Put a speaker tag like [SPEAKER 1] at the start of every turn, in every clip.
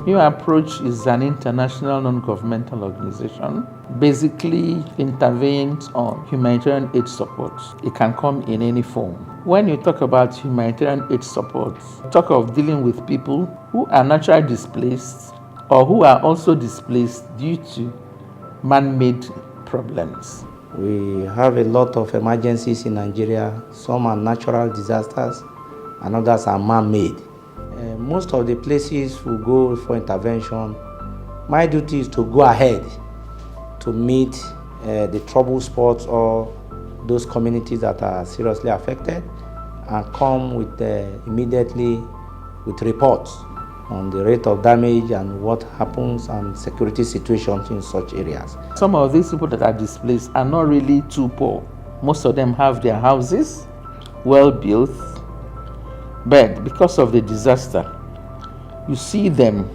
[SPEAKER 1] New Approach is an international non-governmental organization, basically intervenes on humanitarian aid support. It can come in any form. When you talk about humanitarian aid support, talk of dealing with people who are naturally displaced or who are also displaced due to man-made problems.
[SPEAKER 2] We have a lot of emergencies in Nigeria. Some are natural disasters and others are man-made. Most of the places we go for intervention, my duty is to go ahead to meet the trouble spots or those communities that are seriously affected and come with immediately with reports on the rate of damage and what happens and security situations in such areas.
[SPEAKER 1] Some of these people that are displaced are not really too poor. Most of them have their houses well built, but because of the disaster, you see them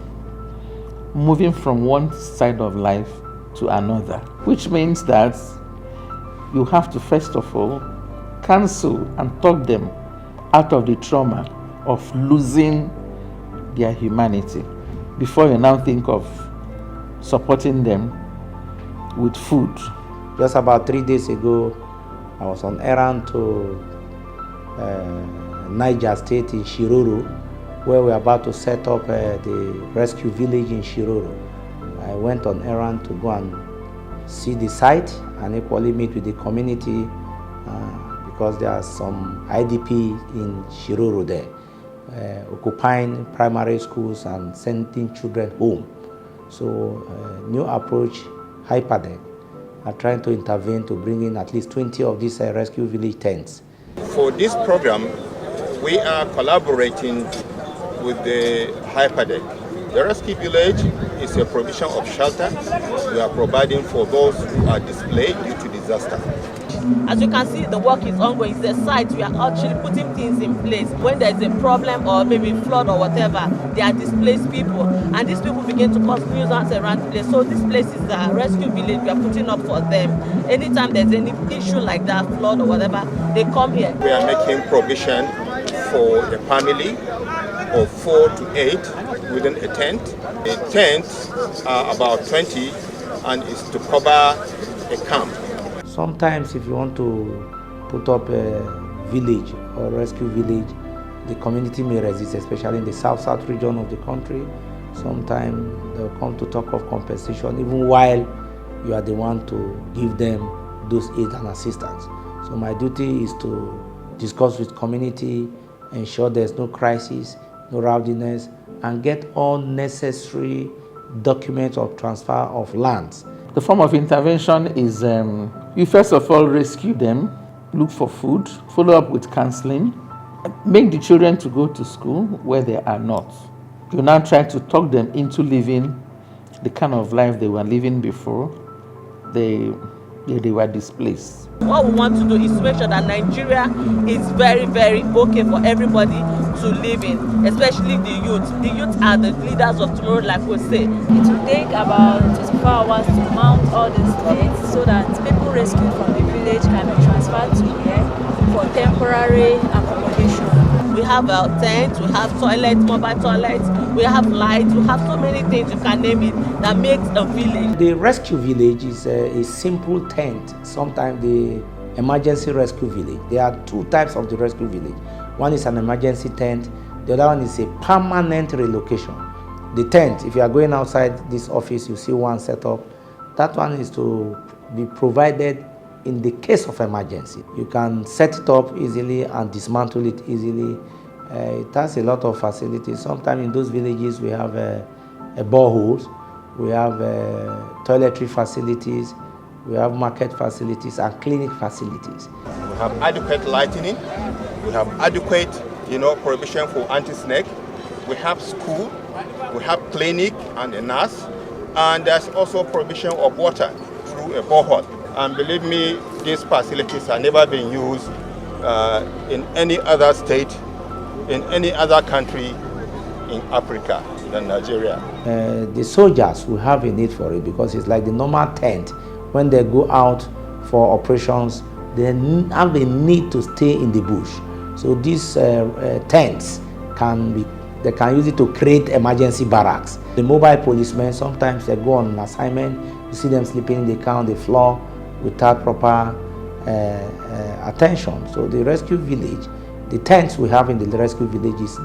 [SPEAKER 1] moving from one side of life to another, which means that you have to first of all cancel and talk them out of the trauma of losing their humanity before you now think of supporting them with food.
[SPEAKER 2] Just about 3 days ago, I was on errand to Niger State in Shiroro, where we're about to set up the rescue village in Shiroro. I went on errand to go and see the site and equally meet with the community because there are some IDP in Shiroro there, occupying primary schools and sending children home. So New Approach, HYPADEC, are trying to intervene to bring in at least 20 of these rescue village tents.
[SPEAKER 3] For this program, we are collaborating with the HYPADEC. The rescue village is a provision of shelter we are providing for those who are displaced due to disaster.
[SPEAKER 4] As you can see, the work is ongoing. It's a site we are actually putting things in place. When there's a problem or maybe flood or whatever, they are displaced people. And these people begin to cause nuisance around the place. So this place is a rescue village we are putting up for them. Anytime there's any issue like that, flood or whatever, they come here.
[SPEAKER 3] We are making provision for a family of 4 to 8 within a tent. The tents are about 20 and is to cover a camp.
[SPEAKER 2] Sometimes if you want to put up a village or rescue village, the community may resist, especially in the south-south region of the country. Sometimes they'll come to talk of compensation, even while you are the one to give them those aid and assistance. So my duty is to discuss with community, ensure there's no crisis, no rowdiness, and get all necessary documents of transfer of lands.
[SPEAKER 1] The form of intervention is you first of all rescue them, look for food, follow up with counseling, make the children to go to school where they are not. You now try to talk them into living the kind of life they were living before they were displaced.
[SPEAKER 4] What we want to do is to make sure that Nigeria is very, very okay for everybody to live in, especially the youth. The youth are the leaders of tomorrow, like we say.
[SPEAKER 5] It will take about 24 hours to mount all these tents so that people rescued from the village can be transferred to here for temporary accommodation.
[SPEAKER 4] We have our tents, we have toilets, mobile toilets, we have lights, we have so many things, you can name it, that makes a village.
[SPEAKER 2] The rescue village is a simple tent, sometimes the emergency rescue village. There are two types of the rescue village. One is an emergency tent, the other one is a permanent relocation. The tent, if you are going outside this office, you see one set up. That one is to be provided in the case of emergency. You can set it up easily and dismantle it easily. It has a lot of facilities. Sometimes in those villages we have boreholes, we have toiletry facilities, we have market facilities and clinic facilities.
[SPEAKER 3] We have adequate lighting, we have adequate provision for anti-snake, we have school, we have clinic and a nurse, and there's also provision of water through a borehole. And believe me, these facilities have never been used in any other state, in any other country in Africa than Nigeria.
[SPEAKER 2] The soldiers will have a need for it because it's like the normal tent. When they go out for operations, they have a need to stay in the bush. So these tents can be They can use it to create emergency barracks. The mobile policemen, sometimes they go on an assignment, you see them sleeping in the car on the floor without proper attention. So the rescue village, the tents we have in the rescue villages,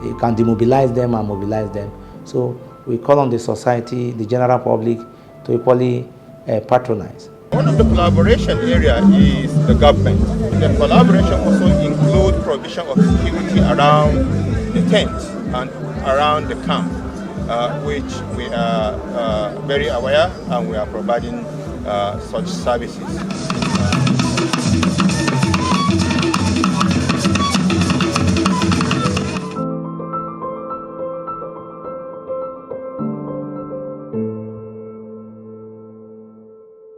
[SPEAKER 2] you can demobilize them and mobilize them. So we call on the society, the general public, to equally patronize.
[SPEAKER 3] One of the collaboration area is the government. The collaboration also includes provision of security around the tents and around the camp, which we are very aware, and we are providing such services.